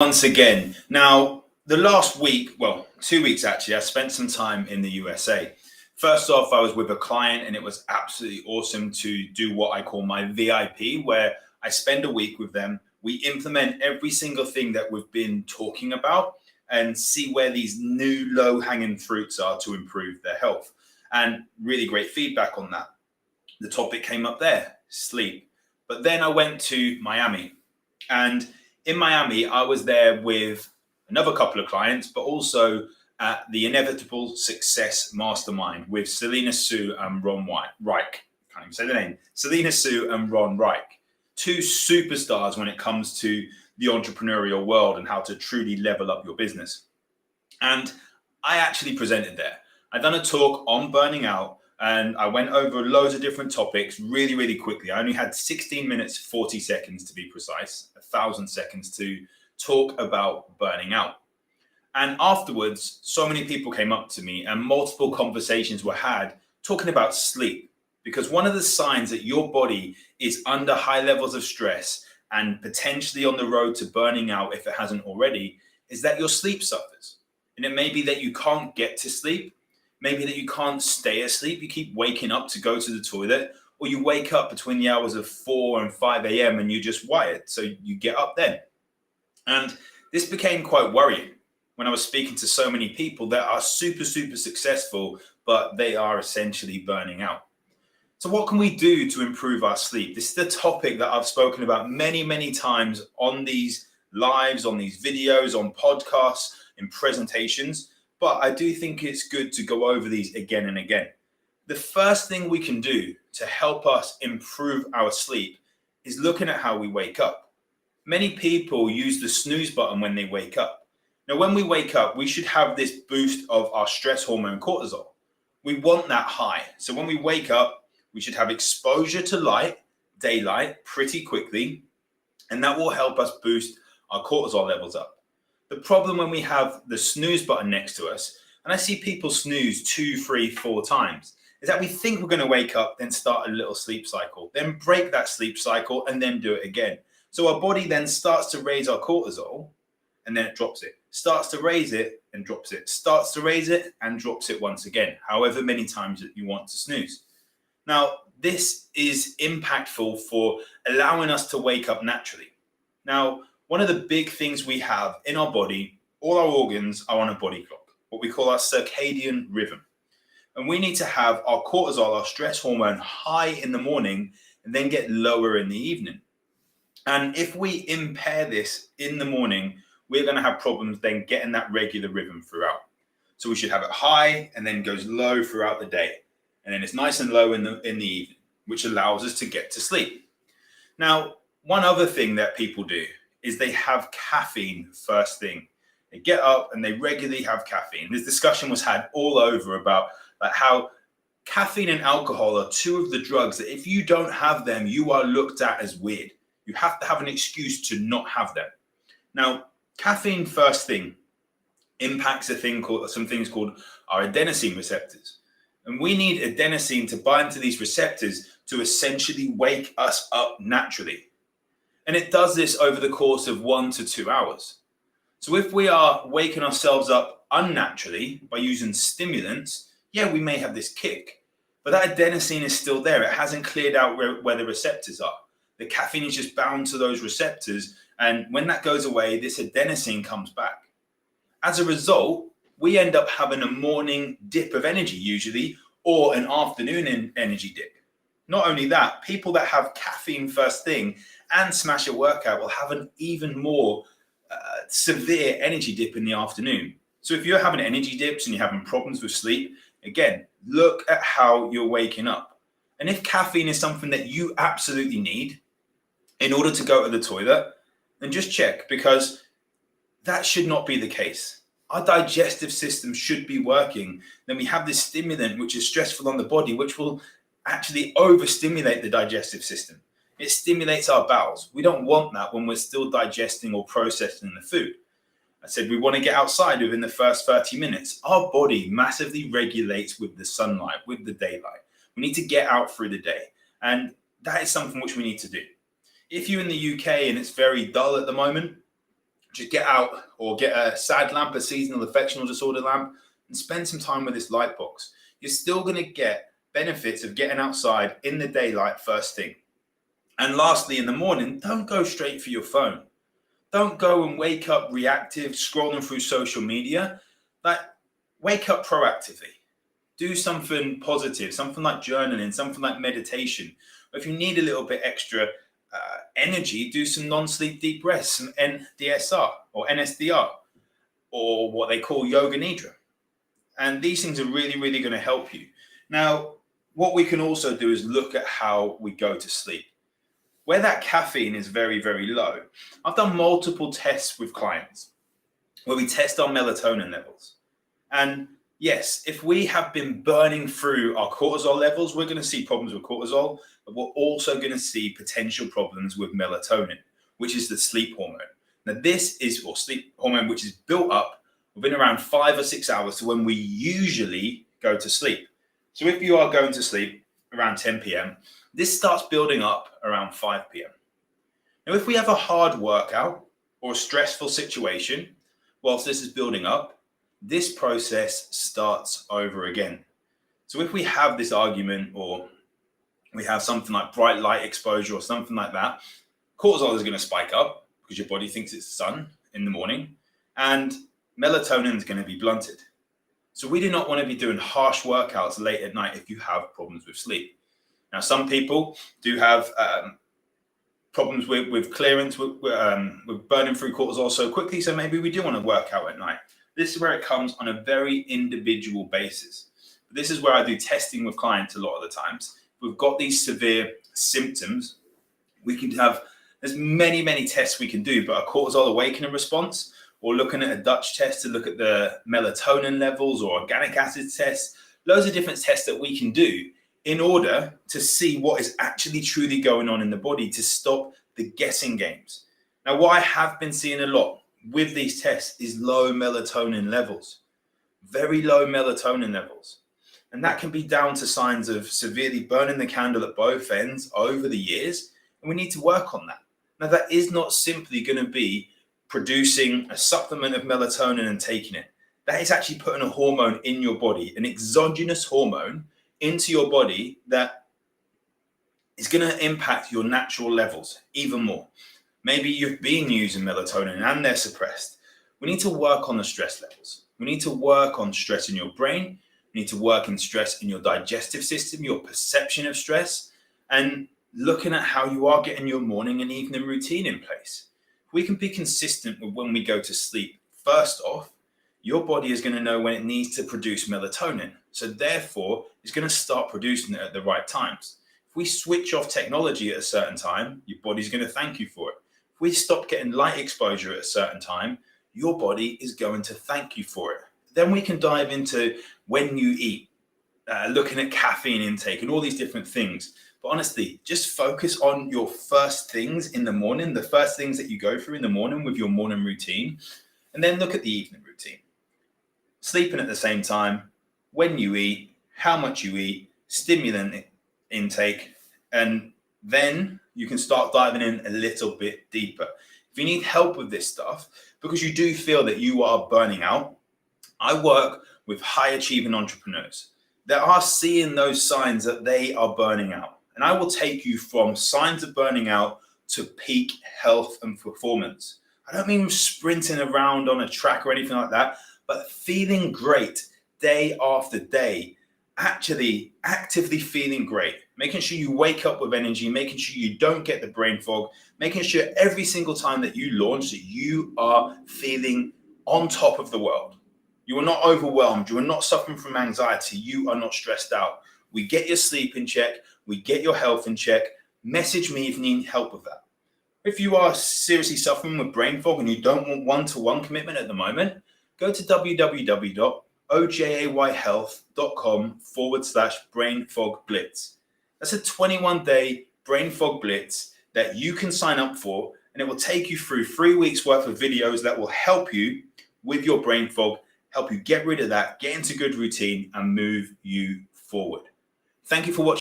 Once again. Now, the last week, well, 2 weeks actually, I spent some time in the USA. First off, I was with a client and it was absolutely awesome to do what I call my VIP, where I spend a week with them. We implement every single thing that we've been talking about and see where these new low hanging fruits are to improve their health. And really great feedback on that. The topic came up there, sleep. But then I went to Miami. And in Miami, I was there with another couple of clients, but also at the Inevitable Success Mastermind with Selena Sue and Ron Reich. Can't even say the name. Selena Sue and Ron Reich. Two superstars when it comes to the entrepreneurial world and how to truly level up your business. And I actually presented there. I'd done a talk on burning out and I went over loads of different topics really, really quickly. I only had 16 minutes, 40 seconds to be precise, 1,000 seconds to talk about burning out. And afterwards, so many people came up to me and multiple conversations were had talking about sleep. Because one of the signs that your body is under high levels of stress and potentially on the road to burning out if it hasn't already, is that your sleep suffers. And it may be that you can't get to sleep. Maybe that you can't stay asleep, you keep waking up to go to the toilet, or you wake up between the hours of 4 and 5 a.m. and you're just wired, so you get up then. And this became quite worrying when I was speaking to so many people that are super, super successful, but they are essentially burning out. So what can we do to improve our sleep? This is the topic that I've spoken about many, many times on these lives, on these videos, on podcasts, in presentations. But I do think it's good to go over these again and again. The first thing we can do to help us improve our sleep is looking at how we wake up. Many people use the snooze button when they wake up. Now, when we wake up, we should have this boost of our stress hormone cortisol. We want that high. So when we wake up, we should have exposure to light, daylight, pretty quickly, and that will help us boost our cortisol levels up. The problem when we have the snooze button next to us, and I see people snooze 2, 3, 4 times, is that we think we're going to wake up, then start a little sleep cycle, then break that sleep cycle, and then do it again. So our body then starts to raise our cortisol, and then it drops it. Starts to raise it and drops it. Starts to raise it and drops it once again, however many times that you want to snooze. Now, this is impactful for allowing us to wake up naturally. Now, one of the big things we have in our body, all our organs are on a body clock, what we call our circadian rhythm. And we need to have our cortisol, our stress hormone, high in the morning and then get lower in the evening. And if we impair this in the morning, we're going to have problems then getting that regular rhythm throughout. So we should have it high and then goes low throughout the day. And then it's nice and low in the evening, which allows us to get to sleep. Now, one other thing that people do is they have caffeine first thing. They get up and they regularly have caffeine. This discussion was had all over about how caffeine and alcohol are two of the drugs that if you don't have them, you are looked at as weird. You have to have an excuse to not have them. Now, caffeine first thing impacts some things called our adenosine receptors. And we need adenosine to bind to these receptors to essentially wake us up naturally. And it does this over the course of 1 to 2 hours. So if we are waking ourselves up unnaturally by using stimulants, yeah, we may have this kick, but that adenosine is still there. It hasn't cleared out where the receptors are. The caffeine is just bound to those receptors. And when that goes away, this adenosine comes back. As a result, we end up having a morning dip of energy usually, or an afternoon energy dip. Not only that, people that have caffeine first thing and smash a workout will have an even more severe energy dip in the afternoon. So if you're having energy dips and you're having problems with sleep, again, look at how you're waking up. And if caffeine is something that you absolutely need in order to go to the toilet, then just check, because that should not be the case. Our digestive system should be working. Then we have this stimulant which is stressful on the body, which will actually overstimulate the digestive system. It stimulates our bowels. We don't want that when we're still digesting or processing the food. I said we want to get outside within the first 30 minutes. Our body massively regulates with the sunlight, with the daylight. We need to get out through the day. And that is something which we need to do. If you're in the UK and it's very dull at the moment, just get out or get a SAD lamp, a seasonal affectional disorder lamp, and spend some time with this light box. You're still going to get benefits of getting outside in the daylight first thing. And lastly, in the morning, don't go straight for your phone. Don't go and wake up reactive, scrolling through social media. Like, wake up proactively. Do something positive, something like journaling, something like meditation. If you need a little bit extra energy, do some non-sleep deep rest, some NDSR or NSDR, or what they call yoga nidra. And these things are really, really going to help you. Now, what we can also do is look at how we go to sleep. Where that caffeine is very, very low, I've done multiple tests with clients where we test our melatonin levels. And yes, if we have been burning through our cortisol levels, we're going to see problems with cortisol, but we're also going to see potential problems with melatonin, which is the sleep hormone. Now, this is or sleep hormone, which is built up within around 5 or 6 hours to when we usually go to sleep. So if you are going to sleep around 10 p.m., this starts building up around 5 p.m. Now, if we have a hard workout or a stressful situation, whilst this is building up, this process starts over again. So if we have this argument or we have something like bright light exposure or something like that, cortisol is going to spike up because your body thinks it's the sun in the morning, and melatonin is going to be blunted. So we do not want to be doing harsh workouts late at night if you have problems with sleep. Now, some people do have problems with clearance, with burning through cortisol so quickly, so maybe we do want to work out at night. This is where it comes on a very individual basis. This is where I do testing with clients a lot of the times. We've got these severe symptoms. We can have, there's many, many tests we can do, but a cortisol awakening response, or looking at a Dutch test to look at the melatonin levels, or organic acid tests, loads of different tests that we can do in order to see what is actually truly going on in the body, to stop the guessing games. Now, what I have been seeing a lot with these tests is low melatonin levels, very low melatonin levels. And that can be down to signs of severely burning the candle at both ends over the years. And we need to work on that. Now, that is not simply going to be producing a supplement of melatonin and taking it. That is actually putting a hormone in your body, an exogenous hormone into your body that is going to impact your natural levels even more. Maybe you've been using melatonin and they're suppressed. We need to work on the stress levels. We need to work on stress in your brain. We need to work on stress in your digestive system, your perception of stress, and looking at how you are getting your morning and evening routine in place. If we can be consistent with when we go to sleep, first off, your body is going to know when it needs to produce melatonin. So therefore, it's going to start producing it at the right times. If we switch off technology at a certain time, your body's going to thank you for it. If we stop getting light exposure at a certain time, your body is going to thank you for it. Then we can dive into when you eat, looking at caffeine intake and all these different things. But honestly, just focus on your first things in the morning, the first things that you go through in the morning with your morning routine, and then look at the evening routine. Sleeping at the same time, when you eat, how much you eat, stimulant intake, and then you can start diving in a little bit deeper. If you need help with this stuff, because you do feel that you are burning out, I work with high achieving entrepreneurs that are seeing those signs that they are burning out. And I will take you from signs of burning out to peak health and performance. I don't mean sprinting around on a track or anything like that, but feeling great day after day, actually actively feeling great, making sure you wake up with energy, making sure you don't get the brain fog, making sure every single time that you launch that you are feeling on top of the world. You are not overwhelmed. You are not suffering from anxiety. You are not stressed out. We get your sleep in check. We get your health in check. Message me if you need help with that. If you are seriously suffering with brain fog and you don't want one-to-one commitment at the moment, go to www.ojayhealth.com/brain fog blitz. That's a 21-day brain fog blitz that you can sign up for, and it will take you through 3 weeks worth of videos that will help you with your brain fog, help you get rid of that, get into good routine, and move you forward. Thank you for watching.